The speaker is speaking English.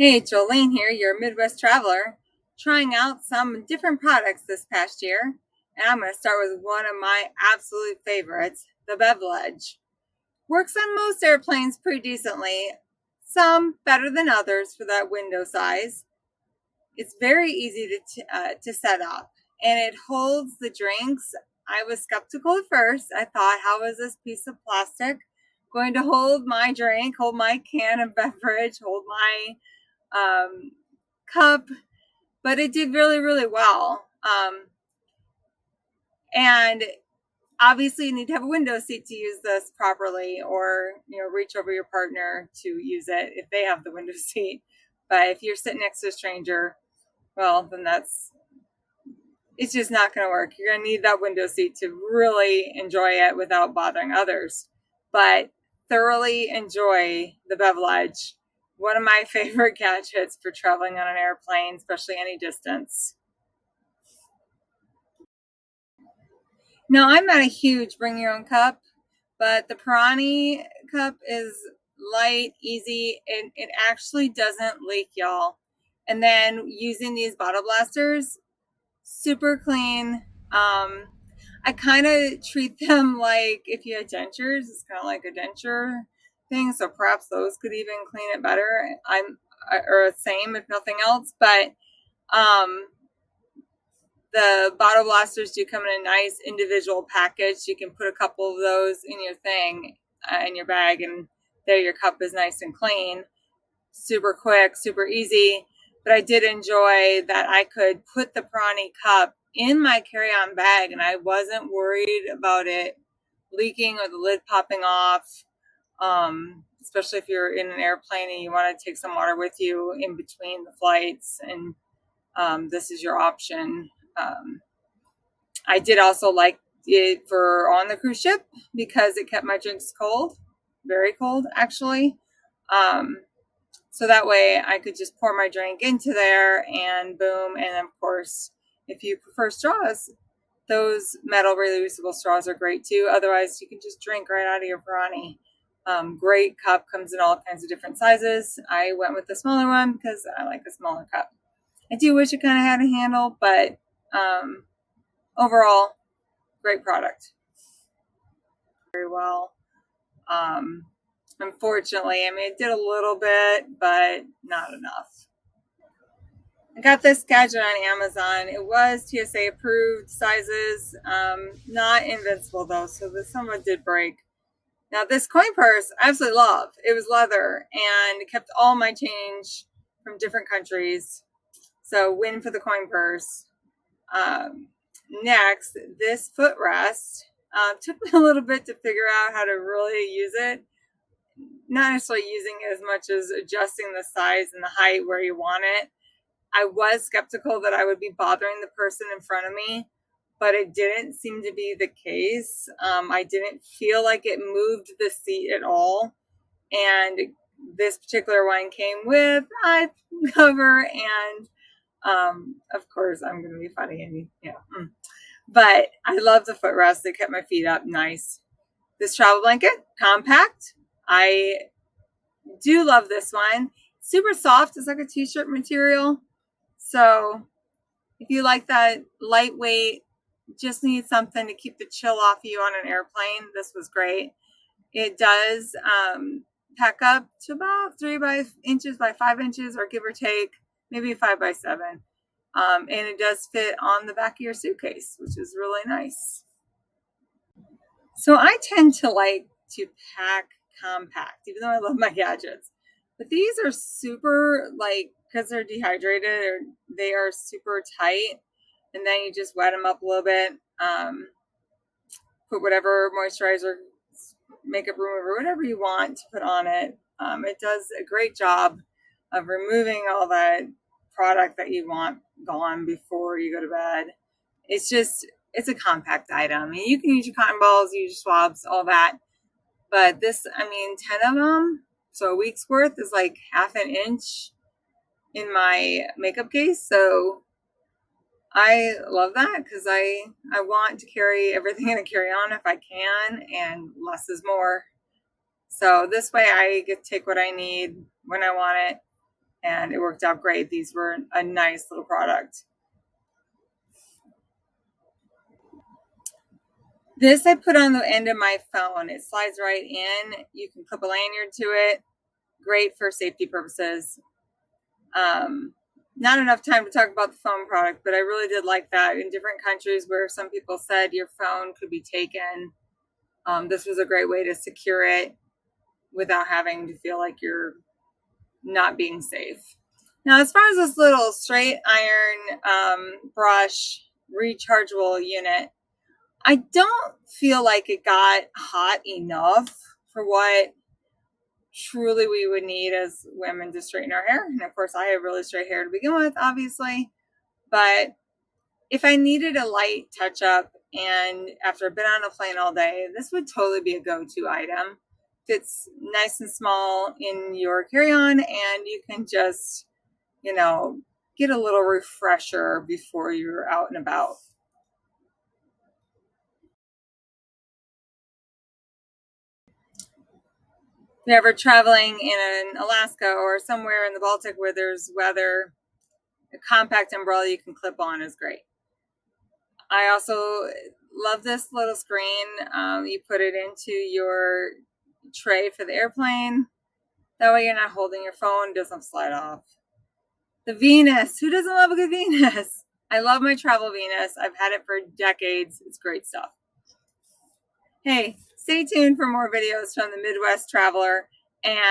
Hey, Jolene here, your Midwest traveler, trying out some different products this past year. And I'm going to start with one of my absolute favorites, the Beveledge. Works on most airplanes pretty decently, some better than others for that window size. It's very easy to set up, and it holds the drinks. I was skeptical at first. I thought, how is this piece of plastic going to hold my drink, hold my can of beverage, hold my cup? But it did really, really well. And obviously, you need to have a window seat to use this properly, or reach over your partner to use it if they have the window seat. But if you're sitting next to a stranger, well, then it's just not going to work. You're going to need that window seat to really enjoy it without bothering others. But thoroughly enjoy the Beveledge. One of my favorite gadgets for traveling on an airplane, especially any distance. Now, I'm not a huge bring your own cup, but the Perani cup is light, easy, and it actually doesn't leak, y'all. And then using these bottle blasters, super clean. I kind of treat them like if you had dentures, it's kind of like a denture thing. So perhaps those could even clean it better. Or same if nothing else. But the bottle blasters do come in a nice individual package. You can put a couple of those in your thing, in your bag, and there your cup is nice and clean. Super quick, super easy. But I did enjoy that I could put the Perani cup in my carry-on bag, and I wasn't worried about it leaking or the lid popping off. Especially if you're in an airplane and you want to take some water with you in between the flights, and this is your option. I did also like it for on the cruise ship because it kept my drinks cold, very cold actually. So that way I could just pour my drink into there and boom. And of course, if you prefer straws, those metal reusable straws are great too. Otherwise, you can just drink right out of your Perani. Great cup, comes in all kinds of different sizes. I went with the smaller one because I like a smaller cup. I do wish it kind of had a handle, but overall, great product. Very well. Unfortunately, I mean, it did a little bit, but not enough. I got this gadget on Amazon. It was TSA approved sizes, not invincible though, so some of it did break. Now this coin purse I absolutely love. It was leather and it kept all my change from different countries. So win for the coin purse. Next, this footrest took me a little bit to figure out how to really use it. Not necessarily using it as much as adjusting the size and the height where you want it. I was skeptical that I would be bothering the person in front of me, but it didn't seem to be the case. I didn't feel like it moved the seat at all. And this particular one came with a cover and of course I'm going to be funny and but I love the footrest. They kept my feet up nice. This travel blanket, compact. I do love this one. Super soft. It's like a t-shirt material. So if you like that lightweight, just need something to keep the chill off you on an airplane, this was great. It does pack up to about 3 inches by 5 inches, or give or take, maybe 5 by 7. And it does fit on the back of your suitcase, which is really nice. So I tend to like to pack compact, even though I love my gadgets. But these are super, because they're dehydrated, or they are super tight. And then you just wet them up a little bit. Put whatever moisturizer, makeup remover, whatever you want to put on it. It does a great job of removing all that product that you want gone before you go to bed. It's a compact item. I mean, you can use your cotton balls, use your swabs, all that. But this, 10 of them, so a week's worth is like half an inch in my makeup case. So I love that because I want to carry everything in a carry-on if I can, and less is more. So this way I get to take what I need when I want it. and it worked out great. These were a nice little product. This I put on the end of my phone. It slides right in. You can clip a lanyard to it. Great for safety purposes. Not enough time to talk about the phone product, but I really did like that. In different countries where some people said your phone could be taken, this was a great way to secure it without having to feel like you're not being safe. Now, as far as this little straight iron brush rechargeable unit, I don't feel like it got hot enough for what truly we would need as women to straighten our hair. And of course, I have really straight hair to begin with, obviously. But if I needed a light touch up and after I've been on a plane all day, this would totally be a go-to item. Fits nice and small in your carry-on, and you can just, get a little refresher before you're out and about. If you're ever traveling in Alaska or somewhere in the Baltic where there's weather, a compact umbrella you can clip on is great. I also love this little screen. You put it into your tray for the airplane. That way you're not holding your phone, it doesn't slide off. The Venus. Who doesn't love a good Venus? I love my travel Venus. I've had it for decades. It's great stuff. Hey, stay tuned for more videos from the Midwest Traveler. And